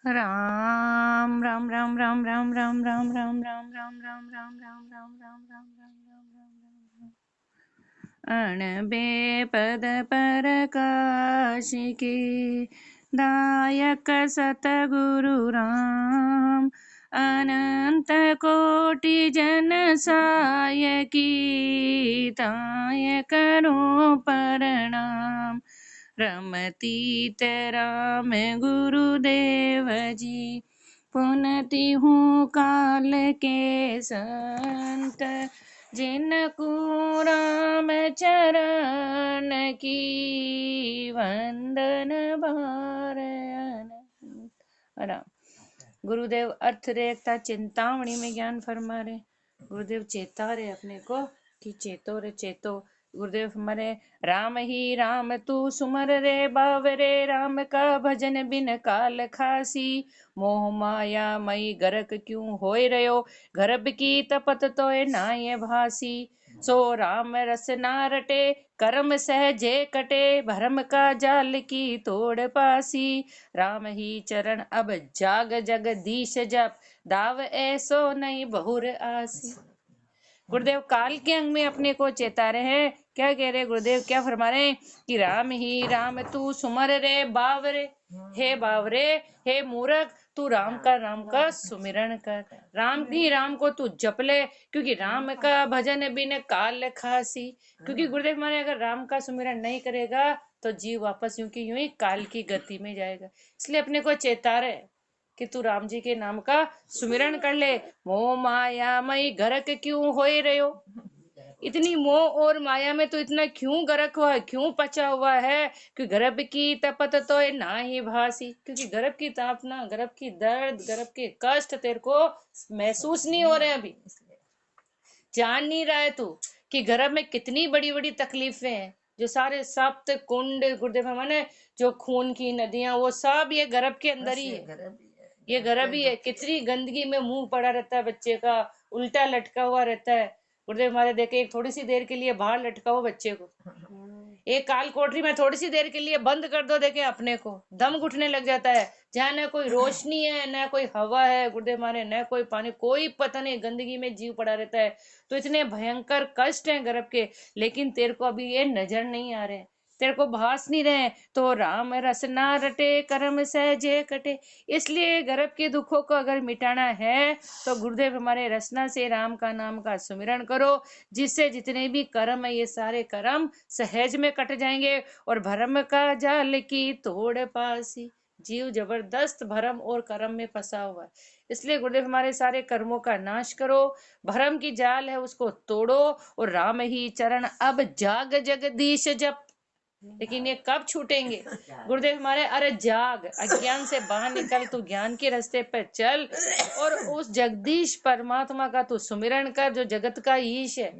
राम राम राम राम राम राम राम राम राम राम राम राम राम राम राम राम राम अणबे पद प्रकाश के दायक सतगुरु राम अनंत कोटि जन सायकी ताय करो प्रणाम। रमतीत राम गुरुदेव जी पुनति हूँ काल के संत जिनको राम चरण की वंदन बार राम। गुरुदेव अर्थ रेखता चिंतामणि में ज्ञान फरमा रहे। गुरुदेव चेता रहे अपने को कि चेतो रे चेतो। गुरुदेव हमारे राम ही राम तू सुमर रे बावरे राम का भजन बिन काल खासी मोह माया मई गरक क्यों होय रयो गर्भ की तपत तोय नाय भासी सो राम रस ना रटे कर्म सहजे कटे भरम का जाल की तोड़ पासी राम ही चरण अब जाग जगदीश जप दाव ऐसो नहीं बहुर आसी। गुरुदेव काल के अंग में अपने को चेता रहे हैं। क्या कह रहे गुरुदेव, क्या फरमा रहे कि राम ही राम तू सुमर रे बावरे, हे बावरे हे मूर्ख तू राम का सुमिरन कर। राम ही राम को तू जप ले, क्योंकि राम का भजन बिन काल खासी। क्योंकि गुरुदेव माने अगर राम का सुमिरन नहीं करेगा तो जीव वापस यूं की यूं ही काल की गति में जाएगा। इसलिए अपने को चेता रहे कि तू राम जी के नाम का सुमिरन कर ले। मोह माया मई गरक क्यों होए रहो, इतनी मोह और माया में तो इतना क्यों गरक हुआ है, क्यों पचा हुआ है कि गर्भ की तपत तो ना ही भासी। क्योंकि गर्भ की तापना, गर्भ की दर्द, गर्भ के कष्ट तेरे को महसूस नहीं हो रहे, अभी जान नहीं रहा है तू कि गर्भ में कितनी बड़ी बड़ी तकलीफें हैं। जो सारे सप्त कुंड गुरुदेव माने जो खून की नदियां, वो सब ये गर्भ के अंदर ही है। ये गर्भ ही है। कितनी गंदगी में मुंह पड़ा रहता है बच्चे का, उल्टा लटका हुआ रहता है। गुरुदेव हमारे देखे एक थोड़ी सी देर के लिए बाहर लटकाओ बच्चे को, एक काल कोठरी में थोड़ी सी देर के लिए बंद कर दो, देखे अपने को दम घुटने लग जाता है। जहाँ न कोई रोशनी है, न कोई हवा है गुरुदेव माने, न कोई पानी, कोई पता नहीं, गंदगी में जीव पड़ा रहता है। तो इतने भयंकर कष्ट हैं गर्भ के, लेकिन तेरे को अभी ये नजर नहीं आ रहे, तेरे को भास नहीं रहे। तो राम रस ना रटे कर्म सहजे कटे। इसलिए गर्भ के दुखों को अगर मिटाना है तो गुरुदेव हमारे रसना से राम का नाम का सुमिरन करो, जिससे जितने भी कर्म है ये सारे कर्म सहज में कट जाएंगे और भरम का जाल की तोड़ पासी। जीव जबरदस्त भरम और कर्म में फंसा हुआ है, इसलिए गुरुदेव हमारे सारे कर्मों का नाश करो, भरम की जाल है उसको तोड़ो और राम ही चरण अब जाग जगदीश जप। लेकिन ये कब छूटेंगे गुरुदेव हमारे, अरे जाग, अज्ञान से बाहर निकल, तू ज्ञान के रास्ते पर चल और उस जगदीश परमात्मा का तू सुमिरन कर, जो जगत का ईश है,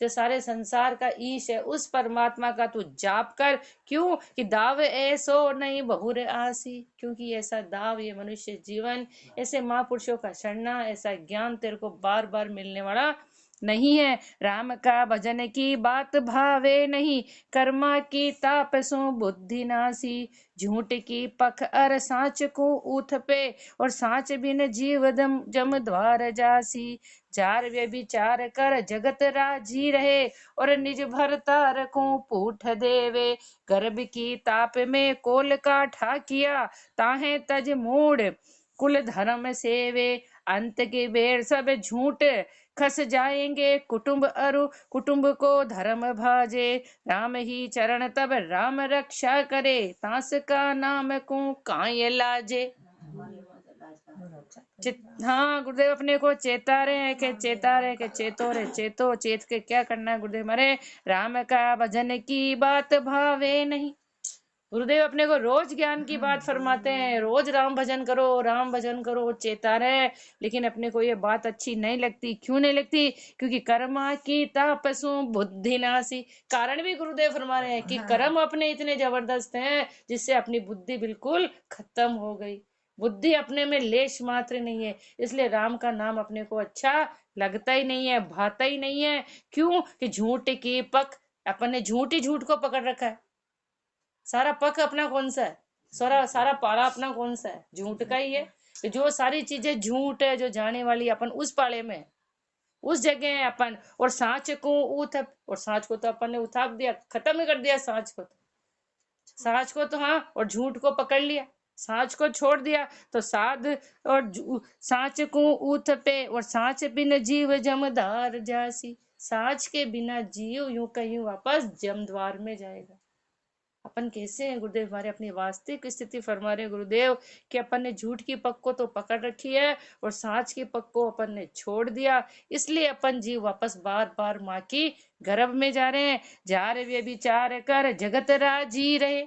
जो सारे संसार का ईश है, उस परमात्मा का तू जाप कर। क्यों कि दाव ऐसो नहीं बहुर आसी। क्योंकि ऐसा दाव, ये मनुष्य जीवन, ऐसे महापुरुषों का शरणा, ऐसा ज्ञान तेरे को बार बार मिलने वाला नहीं है। राम का भजन की बात भावे नहीं, कर्मा की ताप सो बुद्धि नासी। झूठ की पख अर साँच को ऊथ पे, और साँच बिन जीव दम जम द्वार जासी। जार व्यभिचार कर जगत राजी रहे, और निज भरतार को पूठ देवे। गर्भ की ताप में कोल का ठाकिया, ताहे तज मूड कुल धर्म सेवे। अंत के बेर सब झूठ खस जाएंगे, कुटुंब अरु कुटुंब को धर्म भाजे। राम ही चरण तब राम रक्षा करे, तास का नाम को काय लाजे। हाँ गुरुदेव अपने को चेता रहे हैं कि चेता रहे कि चेतो रे चेतो। चेत के क्या करना है गुरुदेव हमारे, राम का भजन की बात भावे नहीं। गुरुदेव अपने को रोज ज्ञान की बात फरमाते हैं, रोज राम भजन करो, राम भजन करो, चेता रहे। लेकिन अपने को ये बात अच्छी नहीं लगती। क्यों नहीं लगती? क्योंकि कर्मा की तापसु बुद्धि नासी। कारण भी गुरुदेव फरमा रहे हैं कि कर्म अपने इतने जबरदस्त हैं जिससे अपनी बुद्धि बिल्कुल खत्म हो गई। बुद्धि अपने में लेश मात्र नहीं है, इसलिए राम का नाम अपने को अच्छा लगता ही नहीं है, भाता ही नहीं है। क्यों कि झूठ की पक, अपन ने झूठ ही झूठ को पकड़ रखा है। सारा पक अपना कौन सा है? सारा सारा पाला अपना कौन सा है? झूठ का ही है। कि जो सारी चीजें झूठ है, जो जाने वाली, अपन उस पाले में, उस जगह है अपन। और सांच को उठ, और सांच को तो अपन ने उठा दिया, खत्म ही कर दिया सांच को। सांच को तो हाँ, और झूठ को पकड़ लिया, सांच को छोड़ दिया तो साध और सांच को उठ पे, और सांच बिन जीव जमदार जासी। सांच के बिना जीव यूं कहीं वापस जमद्वार में जाएगा। अपन कैसे हैं गुरुदेव? हमारे अपनी वास्तविक स्थिति फरमा रहे गुरुदेव कि अपन ने झूठ की पक को तो पकड़ रखी है, और सांच की पक को अपन ने छोड़ दिया। इसलिए अपन जीव वापस बार बार माँ की गर्भ में जा रहे हैं। जा रहे वे विचार कर जगत राजी रहे।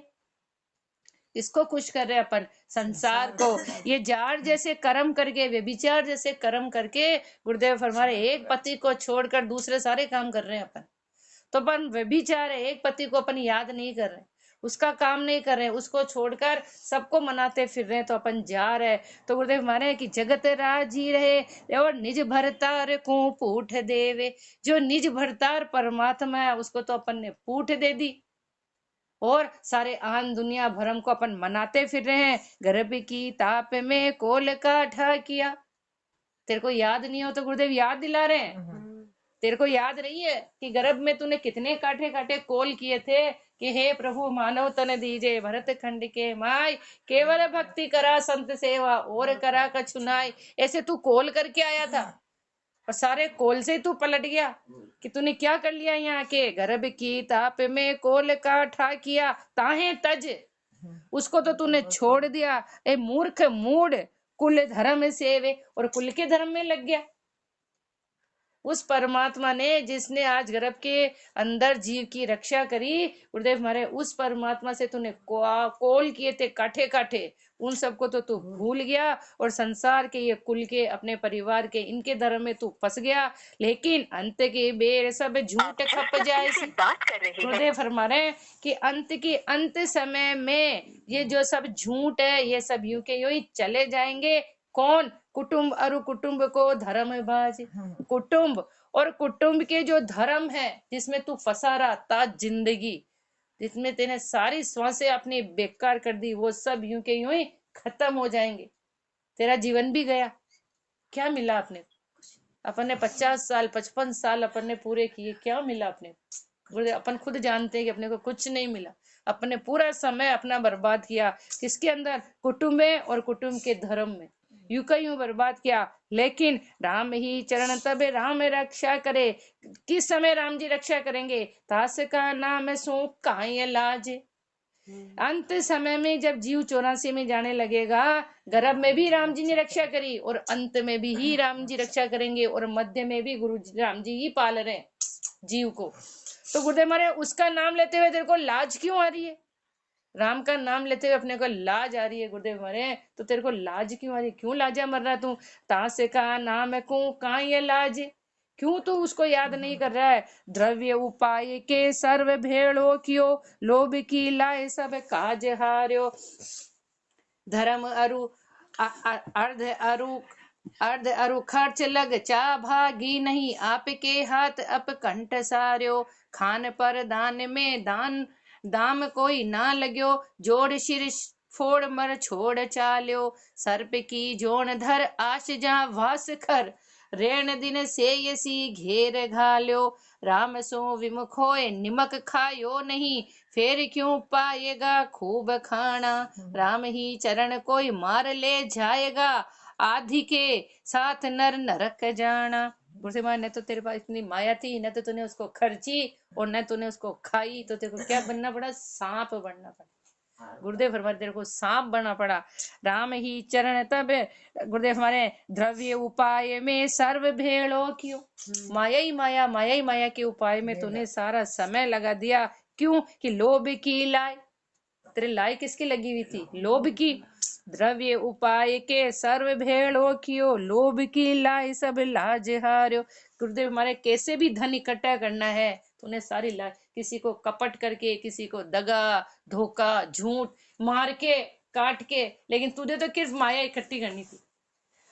इसको खुश कर रहे अपन, संसार को। ये जार जैसे कर्म करके, व्यभिचार जैसे कर्म करके गुरुदेव फरमा रहे, एक पति को छोड़कर दूसरे सारे काम कर रहे हैं अपन। तो अपन व्यभिचार है, एक पति को अपन याद नहीं कर रहे, उसका काम नहीं कर रहे, उसको छोड़कर सबको मनाते फिर रहे, तो अपन जा रहे। तो गुरुदेव माने कि जगत राजी रहे और निज भरतार को पूठ देवे। जो निज भरतार परमात्मा है उसको तो अपन ने पूठ दे दी, और सारे आन दुनिया भरम को अपन मनाते फिर रहे हैं। गर्भ की ताप में कोल काठा किया। तेरे को याद नहीं हो तो गुरुदेव याद दिला रहे हैं। तेरे को याद नहीं है कि गर्भ में तूने कितने काठे काठे कोल किए थे कि हे प्रभु मानव तन दीजे भरत खंड के माय, केवल भक्ति करा संत सेवा और करा कछुनाई। ऐसे तू कोल करके आया था, और सारे कोल से तू पलट गया कि तूने क्या कर लिया यहाँ के। गर्भ की ताप में कोल काठा किया, ताहे तज, उसको तो तूने छोड़ दिया। ए मूर्ख मूड कुल धर्म सेवे, और कुल के धर्म में लग गया। उस परमात्मा ने, जिसने आज गर्भ के अंदर जीव की रक्षा करी गुरुदेव हमारे, उस परमात्मा से तूने कोल किए थे काठे काठे, उन सबको तो तू भूल गया, और संसार के ये कुल के, अपने परिवार के, इनके धर्म में तू फंस गया। लेकिन अंत के बेर सब झूठ खप जाए। गुरुदेव फरमा रहे हैं कि अंत की अंत समय में ये जो सब झूठ है, ये सब यूं के यूं ही चले जाएंगे। कौन? कुटुंब अरु कुटुंब को धर्म बाज। कुटुंब और कुटुंब के जो धर्म है, जिसमें तू फंसा रहा था जिंदगी, जिसमें तेने सारी श्वासें अपनी बेकार कर दी, वो सब यूं के यूं ही खत्म हो जाएंगे। तेरा जीवन भी गया। क्या मिला अपने? अपन ने 50 साल 55 साल अपन ने पूरे किए, क्या मिला अपने? अपन खुद जानते हैं कि अपने को कुछ नहीं मिला। अपने पूरा समय अपना बर्बाद किया, किसके अंदर? कुटुंब में और कुटुंब के धर्म में, यूं का यूं बर्बाद किया। लेकिन राम ही चरण तब राम रक्षा करे। किस समय राम जी रक्षा करेंगे? तास का नाम सो काहे लाज। अंत समय में जब जीव 84 में जाने लगेगा, गर्भ में भी राम जी ने रक्षा करी, और अंत में भी ही राम जी रक्षा करेंगे, और मध्य में भी गुरु राम जी ही पाल रहे जीव को। तो गुरुदेव मारे, उसका नाम लेते हुए तेरे को लाज क्यों आ रही है? राम का नाम लेते हुए अपने को लाज आ रही है गुरुदेव मारे, तो तेरे को लाज क्यों आ रही है? क्यों लाजा मर रहा तू? तास का नाम को का ये लाज, क्यों तू उसको याद नहीं कर रहा है? द्रव्य उपाय के सर्व भेड़ो कियो, लोभ की लाए सब काज हार्यो। धर्म अरु अर्ध अरु खर्च लग चा भागी नहीं, आपके हाथ अप कंठ सार्यो। खान पर दान में दाम कोई ना लाग्यो, जोड़ सिर फोड़ मर छोड़ चाल्यो। सर्प की जोन धर आश जा वास कर, रेण दिन से यसी घेर घाल्यो। राम सो विमुख होए निमक खायो नहीं, फिर क्यों पाएगा खूब खाना। राम ही चरण कोई मार ले जाएगा, आधि के साथ नर नरक जाना। गुरुदेव ने तो तेरे पास इतनी माया थी, न तो तूने उसको खर्ची और न तूने उसको खाई, तो तेरे को क्या बनना पड़ा? सांप बनना पड़ा। गुरुदेव फरमाते तेरे को सांप बनना पड़ा। राम ही चरण तब गुरुदेव हमारे, द्रव्य उपाय में सर्व भेड़ो क्यों। माया ही माया के उपाय में तूने सारा समय लगा दिया। क्यों? कि लोभ की लाई। तेरे लाई किसकी लगी हुई थी? लोभ की। द्रव्य उपाय के सर्व भेड़ो कियो, लोभ की लाई सब लाज हार्यो। गुरुदेव हमारे, कैसे भी धन इकट्ठा करना है, तूने सारी लाई, किसी को कपट करके, किसी को दगा धोखा झूठ मार के काट के, लेकिन तुझे तो किस माया इकट्ठी करनी थी।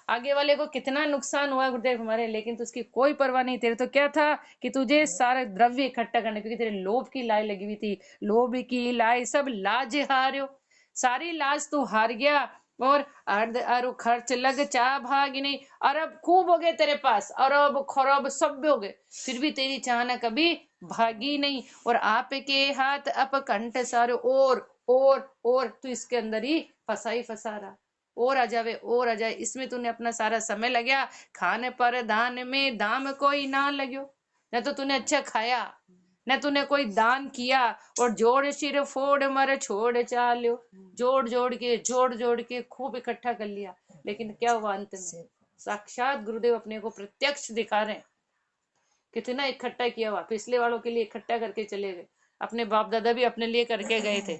आगे वाले को कितना नुकसान हुआ गुरुदेव हमारे, लेकिन तो उसकी कोई परवाह नहीं। तेरे तो क्या था कि तुझे सारे द्रव्य इकट्ठा करने, क्योंकि तेरे लोभ की लाई लगी हुई थी। लोभ की लाई सब लाज हार्यो। सारी लाज तू हार गया और अर्ध अरु खर्च लग चाह भागी नहीं। अरब खूब हो गए तेरे पास, अरब खरब सब हो गए, फिर भी तेरी चाह ना कभी भागी नहीं। और आपके हाथ अपकंठ सारे और तू इसके अंदर ही फंसा रहा, और आ जावे और आ जाए। इसमें तूने अपना सारा समय लगा, खाने पर दान में दाम कोई ना लग्यो। न तो तूने अच्छा खाया, न तूने कोई दान किया, और जोड़ सिर फोड़ मर छोड़ चाल्यो। जोड़ के खूब इकट्ठा कर लिया, लेकिन क्या हुआ अंत में? साक्षात गुरुदेव अपने को प्रत्यक्ष दिखा रहे हैं, कितना इकट्ठा किया हुआ, पिछले वालों के लिए इकट्ठा करके चले गए। अपने बाप दादा भी अपने लिए करके गए थे,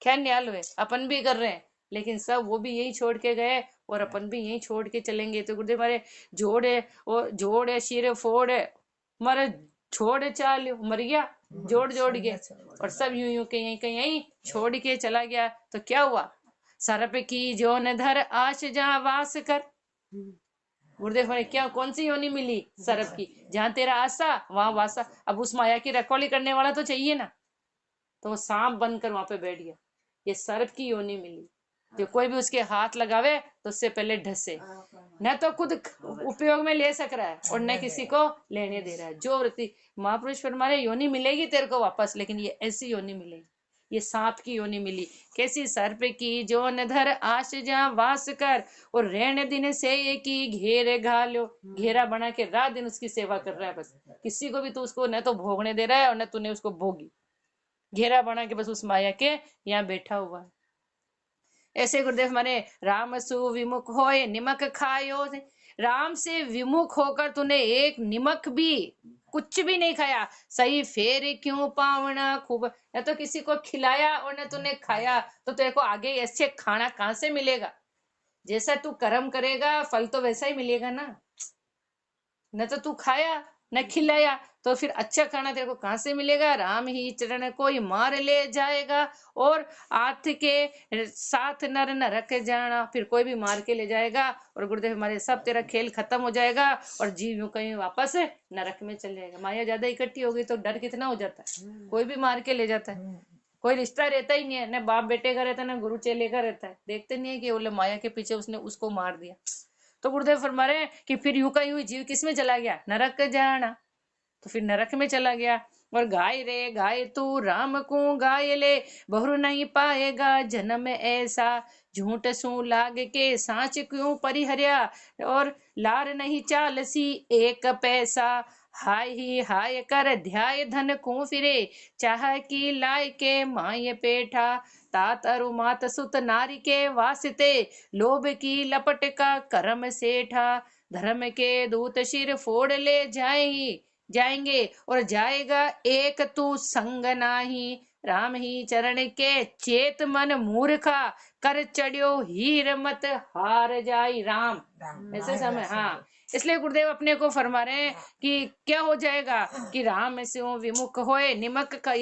खैर न्याल हुए, अपन भी कर रहे हैं, लेकिन सब वो भी यही छोड़ के गए और अपन भी यही छोड़ के चलेंगे। तो गुरुदेव हमारे जोड़ है सिर फोड़ है मारे छोड़ चाल मर गया, जोड़ के, और सब यूं यूं के यहीं छोड़ के चला गया। तो क्या हुआ? सरप की जोन धर आश जहाँ वास कर। गुरुदेव हमारे क्या कौन सी योनि मिली? सरप की, जहाँ तेरा आशा वहां वासा। अब उस माया की रखवाली करने वाला तो चाहिए ना, तो वो सांप बनकर वहां पे बैठ गया। ये सर्प की योनि मिली, जो कोई भी उसके हाथ लगावे तो उससे पहले ढसे, न तो खुद उपयोग में ले सक रहा है और न किसी को लेने दे रहा है। जो वृत्ति महापुरुष फरमाए योनि मिलेगी तेरे को वापस, लेकिन ये ऐसी योनि मिलेगी, ये सांप की योनि मिली। कैसी? सर्प की जो नधर आश जा वास कर, और रहने दिन से ये की घेरे घालो। घेरा बना के रात दिन उसकी सेवा कर रहा है, बस किसी को भी तू उसको न तो भोगने दे रहा है और न तूने उसको भोगी, घेरा बना के बस उस माया के यहाँ बैठा हुआ है। ऐसे गुरुदेव हमारे राम सु विमुख होए निमक खायो। राम से विमुख होकर तूने एक निमक भी, कुछ भी नहीं खाया। सही फेर क्यों पावना खूब, न तो किसी को खिलाया और न तूने खाया, तो तेरे को आगे ऐसे खाना कहाँ से मिलेगा? जैसा तू कर्म करेगा फल तो वैसा ही मिलेगा ना। न तो तू खाया न खिलाया, तो फिर अच्छा खाना तेरे को कहाँ से मिलेगा? राम ही चरण कोई मार ले जाएगा, और आठ के साथ नर नरक जाना, फिर कोई भी मार के ले जाएगा और गुरुदेव हमारे सब तेरा खेल खत्म हो जाएगा और जीव यूं कहीं वापस नरक में चल जाएगा। माया ज्यादा इकट्ठी हो गई तो डर कितना हो जाता है, कोई भी मार के ले जाता है, कोई रिश्ता रहता ही नहीं है, न बाप बेटे का रहता है न गुरु चेले का रहता है। देखते नहीं है कि बोले माया के पीछे उसने उसको मार दिया। तो गुरुदेव फरमा रहे हैं कि फिर यूं का यूं जीव किस में चला गया? नरक जाना, तो फिर नरक में चला गया। और गाय रे गाय तू राम को गाय ले, बहुर नहीं पाएगा जन्म ऐसा। झूठ सू लाग के सांच क्यों परिहर्या, और लार नहीं चालसी एक पैसा। हाय ही हाय कर ध्याय धन को फिरे, चाह की लाय के माय पेठा। तात अरु मात सुत नारी के वास्ते, लोभ की लपट का कर्म सेठा। धर्म के दूत सिर फोड़ ले जाएंगे, और जाएगा एक तू संग नाही। राम ही चरण के चेत मन मूर्खा, कर चढ़ियो हीर मत हार जाई। राम ऐसे समय, हाँ, इसलिए गुरुदेव अपने को फरमा रहे हैं कि क्या हो जाएगा कि राम से विमुख होए निमक का,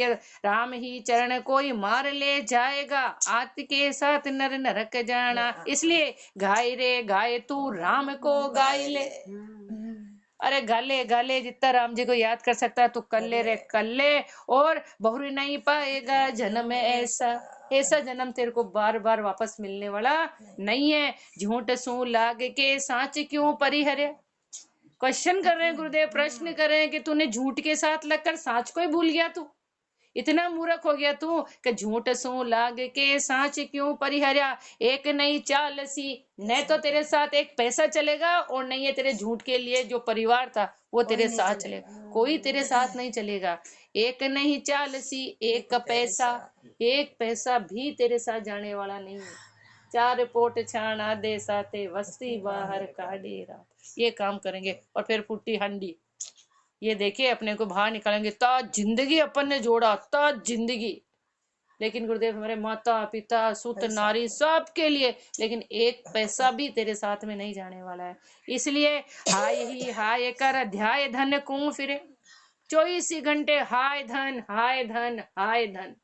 राम ही चरण कोई मार ले जाएगा, आत के साथ नर नरक जाना। इसलिए गाय रे गाय तू राम को गाय ले। अरे गाले गाले, जितना राम जी को याद कर सकता है तू कर ले रे कर ले, और बहुरी नहीं पाएगा जन्म ऐसा। ऐसा जन्म तेरे को बार बार वापस मिलने वाला नहीं है। झूठ सू लाग के सांच क्यों परिहरे। क्वेश्चन कर रहे हैं गुरुदेव, प्रश्न कर रहे हैं कि तूने झूठ के साथ लगकर सांच को ही भूल गया, तू इतना मूर्ख हो गया तू कि झूठ सू लाग के सांच क्यों परिहर्या। एक नहीं चाल सी, न तो तेरे साथ एक पैसा चलेगा और नहीं है तेरे झूठ के लिए जो परिवार था वो तेरे साथ चलेगा, कोई तेरे साथ नहीं चलेगा। एक नहीं चाल सी एक पैसा, एक पैसा भी तेरे साथ जाने वाला नहीं है। चार पोट छाना दे साथे, वस्ती बाहर का डेरा, ये काम करेंगे और फिर फुट्टी हंडी, ये देखिए अपने को बाहर निकालेंगे। ता जिंदगी अपन ने जोड़ा, ता जिंदगी, लेकिन गुरुदेव हमारे माता पिता सुत नारी सबके लिए, लेकिन एक पैसा भी तेरे साथ में नहीं जाने वाला है। इसलिए हाय ही हाय कर ध्याय धन को फिरे। 24 घंटे हाय धन हाय धन हाय धन,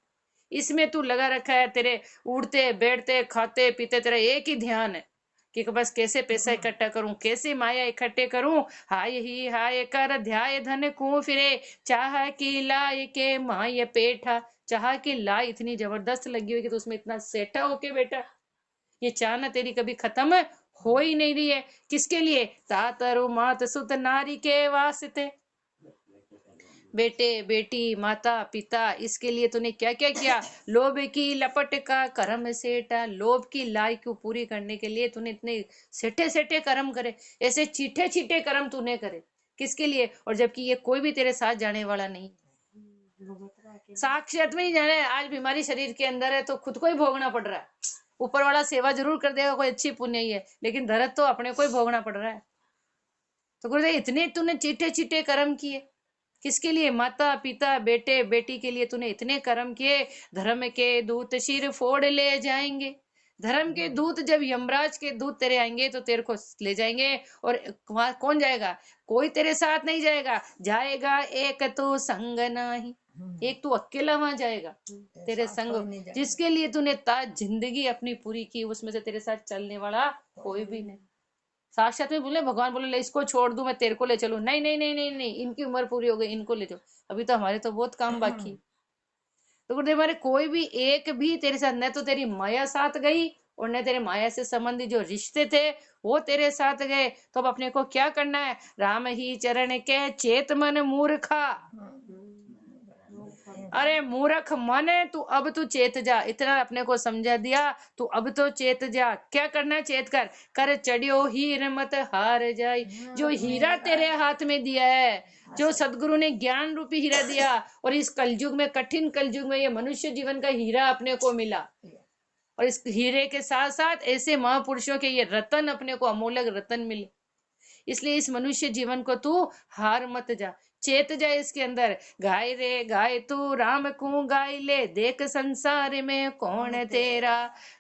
इसमें तू लगा रखा है। तेरे उड़ते बैठते खाते पीते तेरा एक ही ध्यान है कि बस कैसे पैसा इकट्ठा करूं, कैसे माया इकट्ठे करूं। हाय ही हाय कर ध्याय धन को फिरे, चाह की लाय के माय पेठा। चाह की लाई इतनी जबरदस्त लगी हुई कि तो उसमें इतना सेठा होके बैठा। ये चाह ना तेरी कभी खत्म हो ही नहीं रही है। किसके लिए? तातरु मात सुत नारी के वास्ते। बेटे बेटी माता पिता, इसके लिए तूने क्या क्या किया। लोभ की लपट का कर्म सेटा। लोभ की लाई को पूरी करने के लिए तूने इतने सेठे सेठे कर्म करे, ऐसे चीठे चीठे कर्म तूने करे। किसके लिए? और जबकि ये कोई भी तेरे साथ जाने वाला नहीं, साक्षात में ही जाने। आज बीमारी शरीर के अंदर है तो खुद को ही भोगना पड़ रहा है। ऊपर वाला सेवा जरूर कर देगा, कोई अच्छी पुण्य ही है, लेकिन दर्द तो अपने को ही भोगना पड़ रहा है। तो गुरुदेव इतने तूने चीठे चीठे कर्म किए, किसके लिए? माता पिता बेटे बेटी के लिए तूने इतने कर्म किए। धर्म के दूत सिर फोड़ ले जाएंगे। धर्म के दूत, जब यमराज के दूत तेरे आएंगे तो तेरे को ले जाएंगे। और वहां कौन जाएगा? कोई तेरे साथ नहीं जाएगा। जाएगा एक तो संग नाही, एक तू अकेला वहां जाएगा, तेरे संग जिसके लिए तूने जिंदगी अपनी पूरी की, उसमें से तेरे साथ चलने वाला कोई भी नहीं। साक्षात में बोले, भगवान बोले ले इसको छोड़ दूं, मैं तेरे को ले चलूं। नहीं नहीं नहीं नहीं नहीं, इनकी उम्र पूरी हो गई, इनको ले जाओ, अभी तो हमारे तो बहुत काम बाकी। तो गुरुदेव हमारे कोई भी एक भी तेरे साथ, न तो तेरी माया साथ गई और न तेरे माया से संबंधित जो रिश्ते थे वो तेरे साथ गए। तो अब अपने को क्या करना है? राम ही चरण के चेत मन मूर्खा। अरे मूर्ख मन, तू अब तू चेत जा। इतना अपने को समझा दिया, तू अब तो चेत जा। क्या करना है? चेत कर। कर चढ़ियो हीर मत हार जाए। जो हीरा तेरे हाथ में दिया है, जो सदगुरु ने ज्ञान रूपी हीरा दिया, और इस कलयुग में, कठिन कलयुग में, ये मनुष्य जीवन का हीरा अपने को मिला, और इस हीरे के साथ साथ ऐसे महापुरुषों के ये रतन, अपने को अमूल्य रतन मिले। इसलिए इस मनुष्य जीवन को तू हार मत जा, चेत जाए इसके अंदर। गाय रे गाय तू राम को गाय ले, देख संसार में कौन तेरा।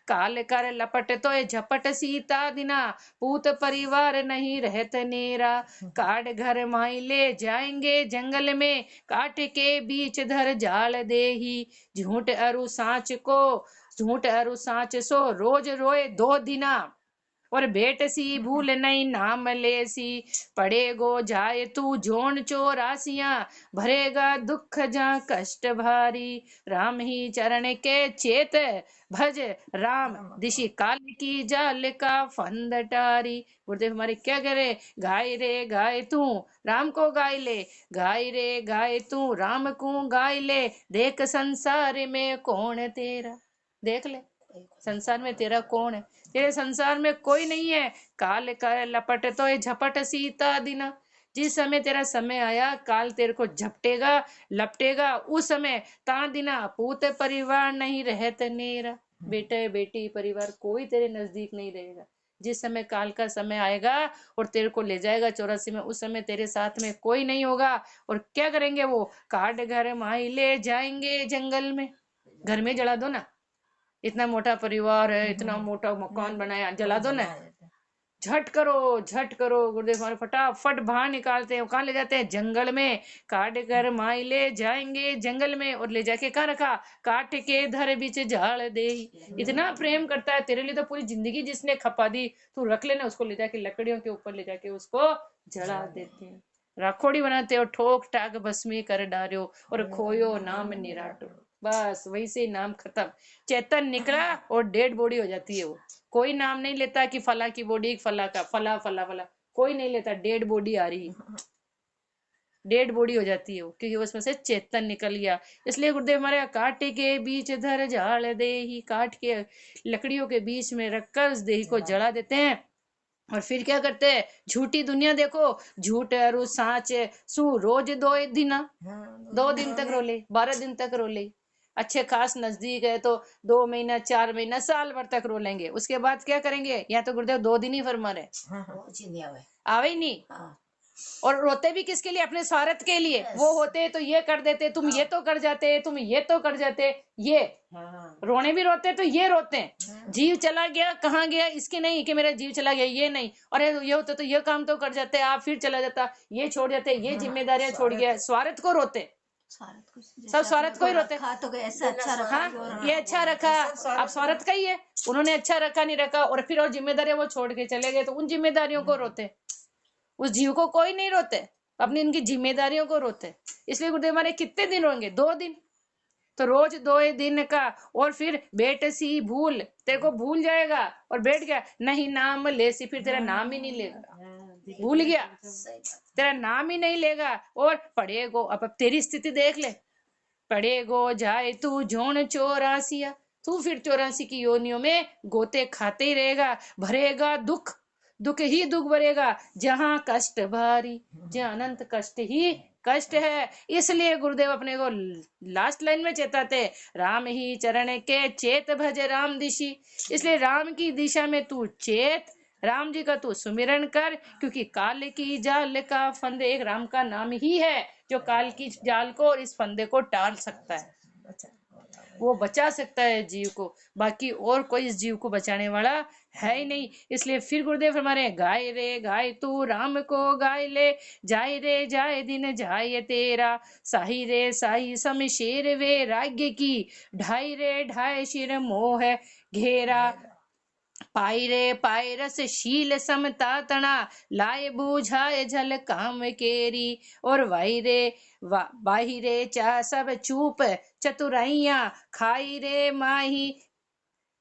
काल कर लपट तो झपट सीता दिना, पूत परिवार नहीं रहत नेरा। काट घर माई ले जाएंगे जंगल में, काट के बीच धर जाल देही। झूठ अरु साँच को, झूठ अरु साँच सो रोज रोए दो दिना। और भेट सी भूल नहीं नाम ले सी, पड़ेगो जाए तू जोन चौरासिया। भरेगा दुख जा कष्ट भारी, राम ही चरण के चेत भज राम। दिशि काल की जाल का फंद टारी। गुरुदेव हमारे क्या करे? गाय रे गाय तू राम को गाय ले, गाय रे गाय तू राम को गाय ले। देख संसार में कौन तेरा, देख ले संसार में तेरा कौन है। तेरे संसार में कोई नहीं है। काल कर लपट तो झपट सीता दिना। जिस समय तेरा समय आया, काल तेरे को झपटेगा लपटेगा, उस समय ता दिना पूत परिवार नहीं रहत नेरा। बेटे बेटी परिवार कोई तेरे नजदीक नहीं रहेगा। जिस समय काल का समय आएगा और तेरे को ले जाएगा 84 में, उस समय तेरे साथ में कोई नहीं होगा। और क्या करेंगे वो? काट घर माई ले जाएंगे जंगल में। घर में जला दो ना, इतना मोटा परिवार है, इतना मोटा मकान बनाया, जला दो ना। झट करो झट करो। गुरुदेव हमारे फटाफट बाहर निकालते हैं। कहाँ ले जाते हैं? जंगल में। काट कर माई ले जाएंगे जंगल में, और ले जाके कहाँ रखा? काट के धर बीच झाड़ दे। इतना प्रेम करता है तेरे लिए, तो पूरी जिंदगी जिसने खपा दी, तू रख लेना उसको, ले जाके लकड़ियों के ऊपर ले जाके उसको जला देते हैं। राखोड़ी बनाते हो, ठोक टाक भस्मी कर डालो, और खोयो नाम निराटो। बस वही से नाम खत्म। चेतन निकला और डेड बॉडी हो जाती है वो। कोई नाम नहीं लेता कि फला की बॉडी, फला का फला फला फला, कोई नहीं लेता। डेड बॉडी आ रही, डेड बॉडी हो जाती है वो, क्योंकि उसमें से चेतन निकल गया। इसलिए गुरुदेव हमारे काटे के बीच धर झाड़ दे ही, काट के लकड़ियों के बीच में रखकर उस देही को जला देते हैं। और फिर क्या करते हैं? झूठी दुनिया देखो, झूठ अरु साँच सु रोज दो दिन, 2 दिन तक रोले, 12 दिन तक रोले। अच्छे खास नजदीक है तो 2 महीना 4 महीना साल भर तक रो लेंगे। उसके बाद क्या करेंगे? या तो गुरुदेव 2 दिन ही फरमा रहे, आवे ही नहीं। और रोते भी किसके लिए? अपने स्वार्थ के लिए। वो होते तो ये कर देते, तुम ये तो कर जाते, तुम ये तो कर जाते। ये रोने भी रोते तो ये रोते हैं, जीव चला गया कहाँ गया इसके नहीं, कि मेरा जीव चला गया ये नहीं। अरे ये होता तो ये काम तो कर जाते, आप फिर चला जाता, ये छोड़ जाते, ये जिम्मेदारियां छोड़ गया। स्वार्थ को रोते, सब स्वार्थ को ही रोते। तो ऐसा अच्छा रखा, हाँ, ये अच्छा रखा, अब स्वार्थ का ही है, उन्होंने अच्छा रखा नहीं रखा, और फिर और जिम्मेदारियां वो छोड़ के चले गए, तो उन जिम्मेदारियों को रोते। उस जीव को कोई नहीं रोते, अपनी इनकी जिम्मेदारियों को रोते। इसलिए गुरुदेव हमारे कितने दिन होंगे? 2 दिन, तो रोज 2 दिन का। और फिर बेट सी भूल, तेरे को भूल जाएगा और बैठ गया, नहीं नाम ले सी, फिर तेरा नाम ही नहीं लेगा, भूल गया, तेरा नाम ही नहीं लेगा। और पढ़ेगो, अब तेरी स्थिति देख ले, पढ़ेगो जाए तू जोन 84, तू फिर 84 की योनियों में गोते खाते ही रहेगा, भरेगा दुख, दुख ही दुख भरेगा, जहां कष्ट भारी, जहां अनंत कष्ट ही कष्ट है। इसलिए गुरुदेव अपने को लास्ट लाइन में चेताते, राम ही चरण के चेत भज राम दिशी। इसलिए राम की दिशा में तू चेत, राम जी का तू सुमिरन कर, क्योंकि काल की जाल का फंदे, एक राम का नाम ही है जो काल की जाल को और इस फंदे को टाल सकता है, वो बचा सकता है जीव को, बाकी और कोई इस जीव को बचाने वाला है ही नहीं। इसलिए फिर गुरुदेव फरमारे, गाय रे गाय तू राम को गाय ले, जाय रे जाय दिन जाय तेरा, साही रे साही शमशेर वे राज्य की, ढाई रे ढाई शिर मोह घेरा, पाई रे पाई रस शील समता तना, लाए बूझाए झल काम केरी, और वाई रे बाही रे चा सब चूप चतुराइया, खाई रे माही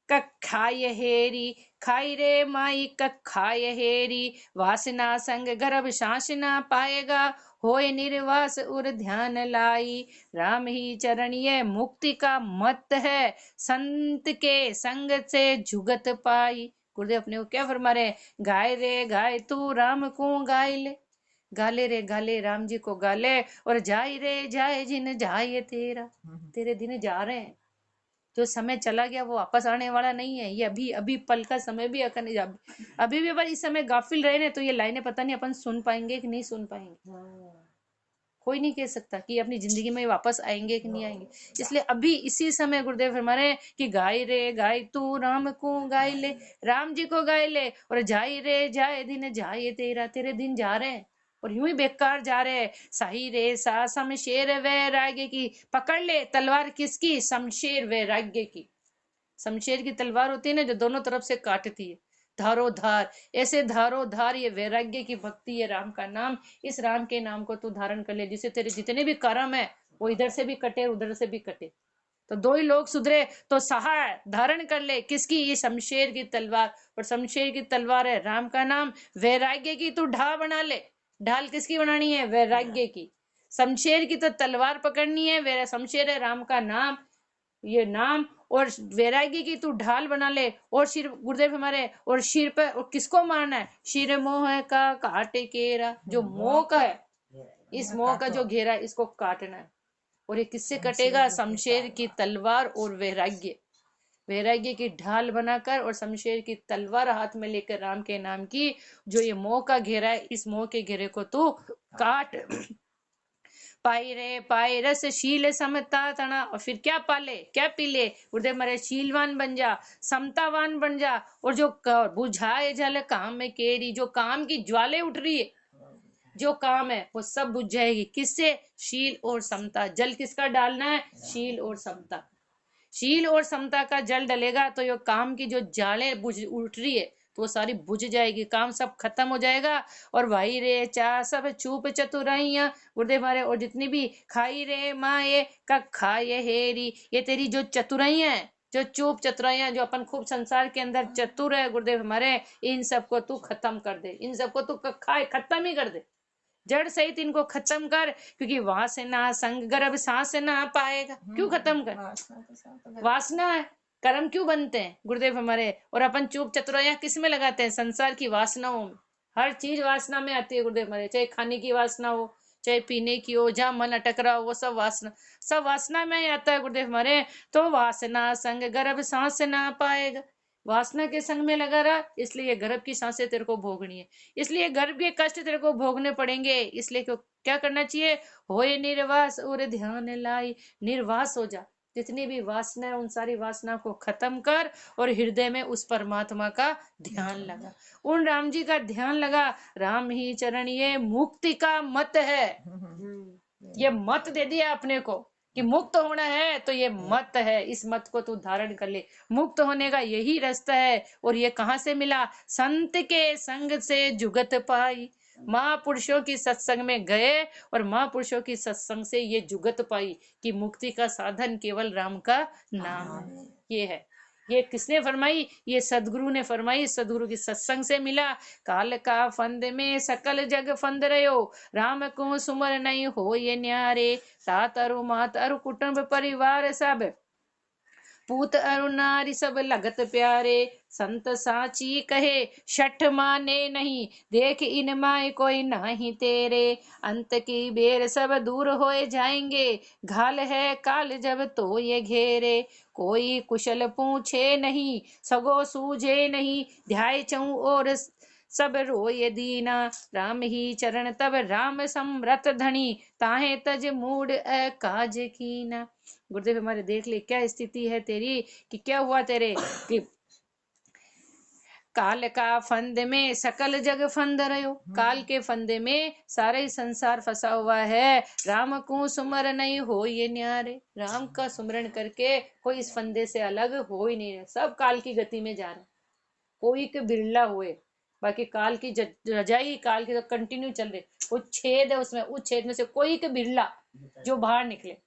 कखाय हेरी, खाई रे माई कखाय हेरी, वासना संग गर्भ सांस ना पाएगा, होए निर्वास उर ध्यान लाई, राम ही चरण ये मुक्ति का मत है, संत के संग से जुगत पाई। गुरुदेव अपने को क्या फरमा रहे? गाय रे गाय तू राम को गाय ले, गाले रे गाले राम जी को गाले, और जाय रे जाय जिन जाय तेरा, तेरे दिन जा रहे हैं, जो समय चला गया वो वापस आने वाला नहीं है, ये अभी अभी पल का समय भी अभी भी अगर इस समय गाफिल रहे ना, तो ये लाइनें पता नहीं अपन सुन पाएंगे कि नहीं सुन पाएंगे, कोई नहीं कह सकता कि अपनी जिंदगी में वापस आएंगे कि नहीं आएंगे। इसलिए अभी इसी समय गुरुदेव फरमाए कि गाय रे गाय तू राम को गाय ले, राम जी को गाय ले, और जाय रे जाय दिन जाय तेरा, तेरे दिन जा रहे हैं और यूं ही बेकार जा रहे हैं। साही रे सा शमशेर वैराग्य की, पकड़ ले तलवार किसकी? शमशेर वैराग्य की। शमशेर की तलवार होती है ना, जो दोनों तरफ से काटती है, धारो धार, ऐसे धारो धार ये वैराग्य की भक्ति है, राम का नाम। इस राम के नाम को तू धारण कर ले, जिससे तेरे जितने भी कर्म है वो इधर से भी कटे उधर से भी कटे। तो 2 ही लोग सुधरे, तो सहाय धारण कर ले किसकी? ये शमशेर की तलवार, और शमशेर की तलवार है राम का नाम। वैराग्य की तू ढाल बना ले, ढाल किसकी बनानी है? वैराग्य की। शमशेर की तो तलवार पकड़नी है, शमशेर है राम का नाम, ये नाम, और वैराग्य की तू ढाल बना ले। और सिर गुरुदेव हमारे, और सिर पे और किसको मारना है? शिर मोह का काटे केरा, जो मोह का है, इस मोह का जो घेरा है इसको काटना है। और ये किससे कटेगा? शमशेर की तलवार और वैराग्य, वैराग्य की ढाल बनाकर और शमशेर की तलवार हाथ में लेकर राम के नाम की, जो ये मोह का घेरा है, इस मोह के घेरे को तू काट। पाई रे पाई रस शील समता तना, और फिर क्या पाले क्या पी ले? गुरुदेव मरे शीलवान बन जा, समतावान बन जा, और जो बुझाए जल काम में केरी, जो काम की ज्वाले उठ रही है, जो काम है वो सब बुझ जाएगी। किससे? शील और समता। जल किसका डालना है? शील और समता। शील और समता का जल डलेगा तो ये काम की जो जाले बुझ उठ रही है तो वो सारी बुझ जाएगी, काम सब खत्म हो जाएगा। और भाई रे चा सब चूप चतुराइया, गुरुदेव मारे, और जितनी भी खाई रे माए का खाए हेरी, ये तेरी जो चतुराइया है, जो चुप चतुराइया, जो अपन खूब संसार के अंदर चतुर है गुरुदेव हमारे, इन सबको तू खत्म कर दे, इन सबको तू खाए खत्म ही कर दे, जड़ सहित इनको खत्म कर, क्योंकि वासना संग गर्भ सांस ना पाएगा। क्यों खत्म कर? वासना है, कर्म क्यों बनते हैं गुरुदेव हमारे? और अपन चूप चतुराइयां किस में लगाते हैं? संसार की वासनाओं में। हर चीज वासना में आती है गुरुदेव हमारे, चाहे खाने की वासना हो, चाहे पीने की हो, जहाँ मन अटक रहा हो, वो सब वासना में ही आता है गुरुदेव हमारे। तो वासना संग गर्भ सांस ना पाएगा, वासना के संग में लगा रहा, इसलिए गर्भ की सांसें तेरे को भोगनी है, इसलिए गर्भ के कष्ट तेरे को भोगने पड़ेंगे। इसलिए क्या करना चाहिए? होए निर्वास और ध्यान लाई, निर्वास हो जा, जितनी भी वासना है उन सारी वासना को खत्म कर, और हृदय में उस परमात्मा का ध्यान लगा, उन राम जी का ध्यान लगा। राम ही चरण ये मुक्ति का मत है, ये मत दे दिया अपने को कि मुक्त होना है, तो ये मत है, इस मत को तू धारण कर ले। मुक्त होने का यही रास्ता है। और ये कहाँ से मिला? संत के संग से जुगत पाई। महापुरुषों की सत्संग में गए और महापुरुषों की सत्संग से ये जुगत पाई कि मुक्ति का साधन केवल राम का नाम है। ये है, ये किसने फरमाई? ये सदगुरु ने फरमाई, सदगुरु की सत्संग से मिला। काल का फंद में सकल जग फंद रहो, राम को सुमर नहीं हो ये न्यारे। तात अरु मात अरु कुटुंब परिवार सब, पूत अरु नारी सब लगत प्यारे। संत साची कहे शठ माने नहीं, देख इन माए कोई नाही तेरे। अंत की बेर सब दूर होए जाएंगे, घाल है काल जब तो ये घेरे। कोई कुशल पूछे नहीं, सगो सूझे नहीं, ध्याय चहु और सब रोय दीना। राम ही चरण तब राम समरथ धनी, ताहे तज मूड काज कीना। गुरुदेव हमारे देख ले क्या स्थिति है तेरी, कि क्या हुआ तेरे कि काल का फंद में सकल जग फंद रहो। काल के फंदे में सारा ही संसार फंसा हुआ है। राम को सुमर नहीं हो ये न्यारे। राम का सुमरण करके कोई इस फंदे से अलग हो ही नहीं रहा, सब काल की गति में जा रहे। कोई के बिरला हुए, बाकी काल की रजाई काल की तो कंटिन्यू चल रही। वो छेद है उसमें, उस छेद में से कोई के बिरला जो बाहर निकले,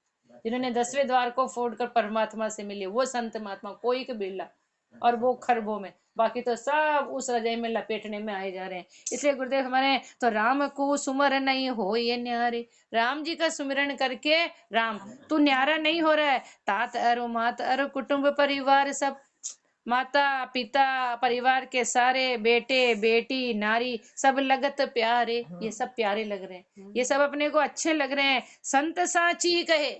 जिन्होंने 10वें द्वार को फोड़कर परमात्मा से मिले, वो संत महात्मा कोई के बिरला, और वो खरबों में, बाकी तो सब उस रजाई में लपेटने में आए जा रहे हैं। इसलिए गुरुदेव हमारे तो राम को सुमर नहीं हो ये न्यारे। राम जी का सुमिरन करके राम तू न्यारा नहीं हो रहा है। तात अरु मात अरु कुटुंब परिवार सब, माता पिता परिवार के सारे बेटे बेटी नारी सब लगत प्यारे। ये सब प्यारे लग रहे हैं, ये सब अपने को अच्छे लग रहे हैं। संत साची कहे,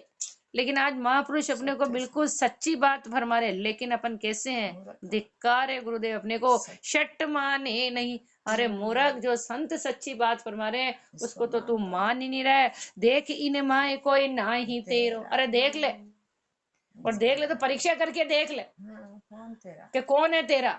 लेकिन आज महापुरुष अपने को बिल्कुल सच्ची बात फरमा रहे, लेकिन अपन कैसे हैं? धिक्कार है गुरुदेव, अपने को शट माने नहीं। अरे मूर्ख, जो संत सच्ची बात फरमा रहे हैं उसको तो तू मान ही नहीं रहा है। देख इन माए कोई ना ही तेरो। अरे देख ले, और देख ले तो परीक्षा करके देख ले कि कौन है तेरा,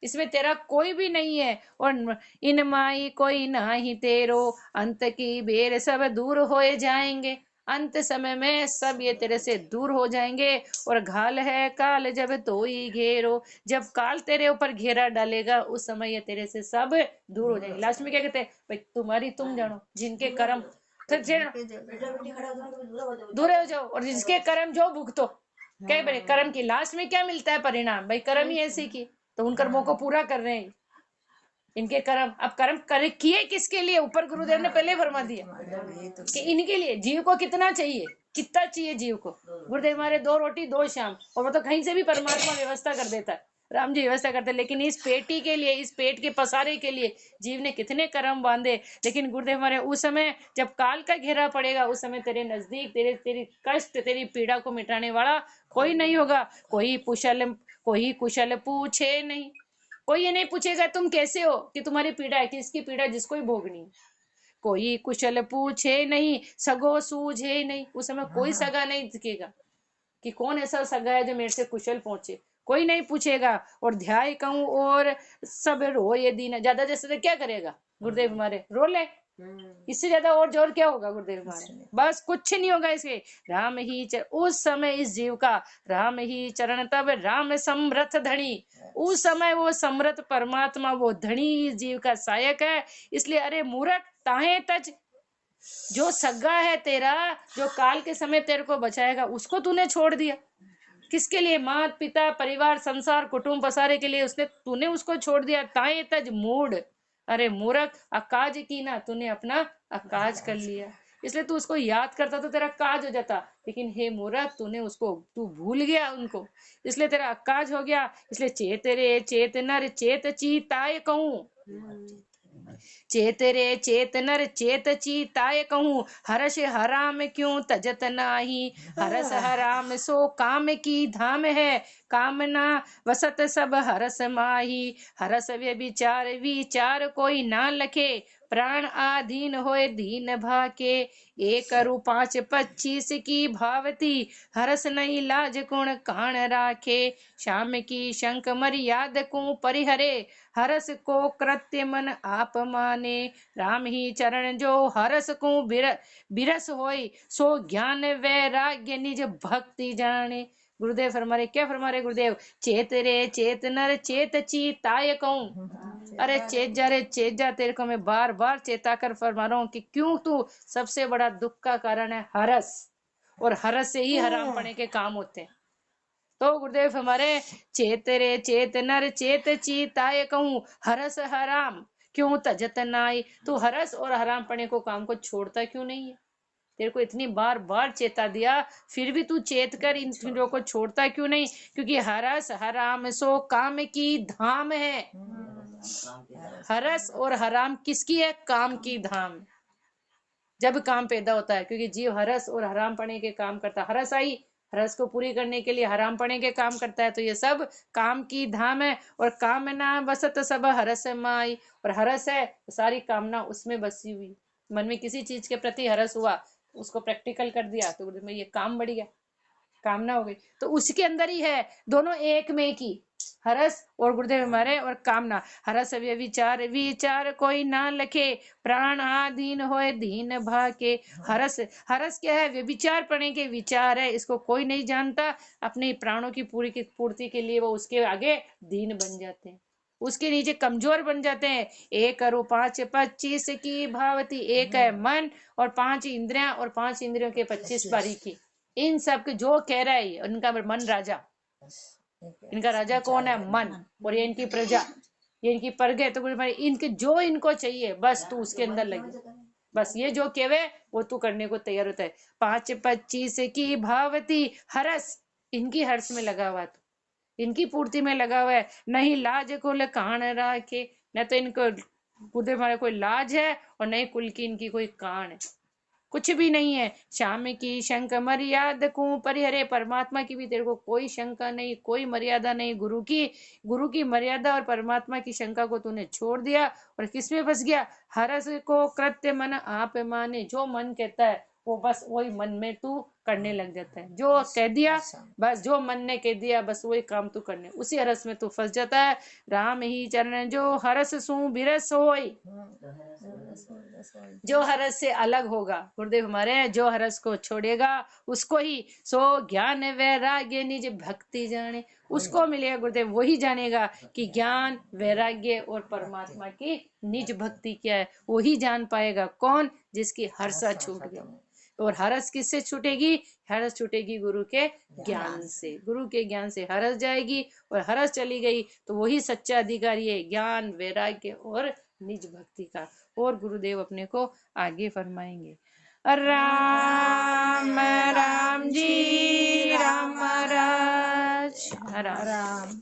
इसमें तेरा कोई भी नहीं है। और इन माई कोई ना ही तेरो, अंत की बेर सब दूर होए जाएंगे। अंत समय में सब ये तेरे से दूर हो जाएंगे। और घाल है काल जब तो ही घेरो, जब काल तेरे ऊपर घेरा डालेगा उस समय ये तेरे से सब दूर हो जाएंगे। लास्ट में क्या कहते हैं? भाई तुम्हारी तुम जानो, जिनके कर्म तो दूर हो जाओ, और जिसके कर्म जो भुगतो। क्या भाई कर्म की लास्ट में क्या मिलता है परिणाम? भाई कर्म ही ऐसे की, तो उन कर्मों को पूरा कर रहे हैं इनके कर्म। अब कर्म करे किए किसके लिए? ऊपर गुरुदेव ने पहले फरमा दिया कि इनके लिए। जीव को कितना चाहिए, कितना चाहिए जीव को? गुरुदेव हमारे 2 रोटी 2 शाम, और वो तो कहीं से भी परमात्मा व्यवस्था कर देता है, राम जी व्यवस्था करते हैं। लेकिन इस पेटी के लिए, इस पेट के पसारे के लिए जीव ने कितने कर्म बांधे। लेकिन गुरुदेव हमारे उस समय जब काल का घेरा पड़ेगा, उस समय तेरे नजदीक तेरी कष्ट, तेरी पीड़ा को मिटाने वाला कोई नहीं होगा। कोई कुशल पूछे नहीं, कोई ये नहीं पूछेगा तुम कैसे हो, कि तुम्हारी पीड़ा है, किसकी पीड़ा? जिसको ही भोगनी। कोई कुशल पूछे नहीं, सगो सूझे नहीं। उस समय कोई सगा नहीं दिखेगा कि कौन ऐसा सगा है जो मेरे से कुशल पहुंचे, कोई नहीं पूछेगा। और ध्याय कहूं और सब रोए दीना। ज्यादा जैसे क्या करेगा गुरुदेव हमारे? रो ले, इससे ज्यादा और जोर क्या होगा गुरुदेव हमारे? बस कुछ नहीं होगा इसके। राम ही उस समय इस जीव का राम ही चरण तब राम समरथ धनी। उस समय वो समरथ परमात्मा, वो धनी इस जीव का सहायक है। इसलिए अरे मूर्ख, ताहे तज, जो सगा है तेरा, जो काल के समय तेरे को बचाएगा, उसको तूने छोड़ दिया। किसके लिए? माता पिता परिवार संसार कुटुंब पसारे के लिए तूने उसको छोड़ दिया। ताए तज मूड, अरे मूर्ख, अकाज की ना, तूने अपना अकाज कर लिया। इसलिए तू उसको याद करता तो तेरा काज हो जाता, लेकिन हे मूर्ख, तू भूल गया उनको, इसलिए तेरा अकाज हो गया। इसलिए चेत रे चेत नर चेत चीताय कहूं, चेत रे चेत नर चेत चीताय कहूं। हर्ष हराम क्यों तजत नाही, हरस हराम सो काम की धाम है। कामना वसत सब हरस माही। हरस वे विचार विचार कोई ना लखे, प्राण आधीन होए दीन भाके। एक रु 5-25 की भावती, हरस नहीं लाज कुण कान राखे। श्याम की शंक मर्याद को परिहरे, हरस को कृत्य मन आप माने। राम ही चरण जो हरस को बिरस होई, सो ज्ञान वैराग्य निज भक्ति जाने। गुरुदेव फरमा रहे, क्या फरमा रहे गुरुदेव? चेत रे चेत नर चेत चीताय कहूं। अरे चेत जा, तेरे को मैं बार बार चेता कर फरमा रहा हूं कि क्यों तू सबसे बड़ा दुख का कारण है हरस, और हरस से ही हराम पने के काम होते हैं। तो गुरुदेव हमारे, चेत रे चेत नर चेत चीताय कहूं, हरस हराम क्यों तजत नाई। तू हरस और हराम पने को काम को छोड़ता क्यों नहीं है? तेरे को इतनी बार बार चेता दिया, फिर भी तू चेत कर इन चीजों को छोड़ता क्यों नहीं? क्योंकि हरस हराम सो काम की धाम है। हरस और हराम किसकी है? काम की धाम। जब काम पैदा होता है, क्योंकि जीव हरस और हराम पने के काम करता, हरस आई, हरस को पूरी करने के लिए हराम पने के काम करता है, तो ये सब काम की धाम है। और कामना बसत सब हरस माई, और हरस है सारी कामना उसमें बसी हुई। मन में किसी चीज के प्रति हरस हुआ, उसको प्रैक्टिकल कर दिया, तो में ये काम बढ़ गया, कामना हो गई। तो उसके अंदर ही है, दोनों एक में की, हरस और गुरुदेव हमारे और कामना। हरस वे विचार विचार कोई ना लखे, प्राण आधीन होए दीन भाके। हरस, हरस क्या है? वे विचार पढ़ने के विचार है, इसको कोई नहीं जानता। अपने प्राणों की पूर्ति के लिए वो उसके आगे दीन बन जाते हैं, उसके नीचे कमजोर बन जाते हैं। 1 रु 5-25 की भावती, एक है मन और 5 इंद्रियां, और 5 इंद्रियों के 25 बारीकी। इन सब के जो कह रहा है, उनका मन राजा, इनका राजा कौन है? मन। और ये इनकी प्रजा, ये इनकी प्रजा। तो इनके जो इनको चाहिए बस तू उसके अंदर लगे, बस ये जो कहवे वो तू करने को तैयार होता है। 5-25 की भावती, हरस इनकी हर्ष में लगा हुआ, तू इनकी पूर्ति में लगा हुआ है। नहीं लाज कुल कान राखे, न तो इनको खुदे हमारे कोई लाज है, और नहीं कुल की इनकी कोई कान है, कुछ भी नहीं है। श्याम की शंक मर्याद को परिहरे, परमात्मा की भी तेरे को कोई शंका नहीं, कोई मर्यादा नहीं। गुरु की मर्यादा और परमात्मा की शंका को तूने छोड़ दिया, और किसमें फंस गया? हरस को कृत्य मन आप माने। जो मन कहता है वो बस वही मन में तू करने लग जाता है, जो कह दिया बस, जो मन ने कह दिया बस वही काम तू करने, उसी हरस में तू फंस जाता है। राम ही चरण जो हरस सु बिरस होई, जो हरस से अलग होगा, गुरुदेव हमारे, जो हरस को छोड़ेगा उसको ही सो ज्ञान वैराग्य निज भक्ति जाने, उसको मिलेगा गुरुदेव, वही जानेगा कि ज्ञान वैराग्य और परमात्मा की निज भक्ति क्या है, वही जान पाएगा। कौन? जिसकी हर्षा छूट गई। और हरस किससे छूटेगी? हरस छूटेगी गुरु के ज्ञान से। गुरु के ज्ञान से हरस जाएगी, और हरस चली गई तो वही सच्चा अधिकारी है ज्ञान वैराग्य और निज भक्ति का। और गुरुदेव अपने को आगे फरमाएंगे। राम राम जी राम राज राम।